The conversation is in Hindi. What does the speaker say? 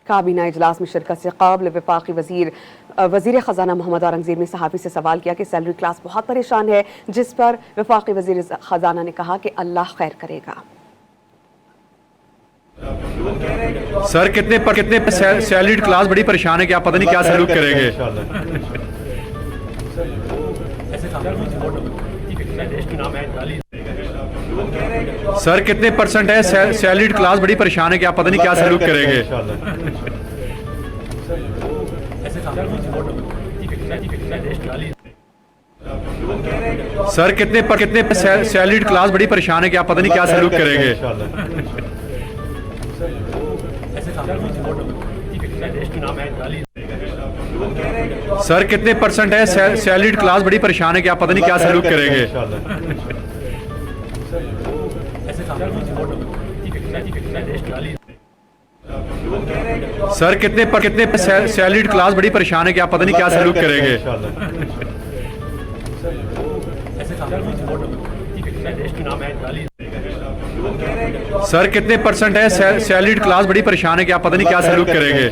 काबीना इजलास में शिरकत से कबल वफाकी वजीर ख़जाना मोहम्मद औरंगज़ेब ने सहाफ़ी से सवाल किया कि सैलरी क्लास बहुत परेशान है, जिस पर वफाकी वजीर ख़जाना ने कहा कि अल्लाह खैर करेगा। सर कितने सैलरीड क्लास बड़ी परेशान है कि आप पता नहीं क्या सैल्यूट करेंगे। सर कितने परसेंट है सैलरीड क्लास बड़ी परेशान है कि आप पता नहीं क्या सैल्यूट करेंगे। सर कितने सैलरीड क्लास बड़ी परेशान है कि आप पता नहीं क्या सैल्यूट करेंगे। सर कितने परसेंट है सैलरीड क्लास बड़ी परेशान है कि आप पता नहीं क्या सैल्यूट करेंगे। सर कितने सैलरीड क्लास बड़ी परेशान है कि आप पता नहीं क्या सैल्यूट करेंगे। सर कितने परसेंट है सैलरीड क्लास बड़ी परेशान है कि आप पता नहीं क्या सैल्यूट करेंगे।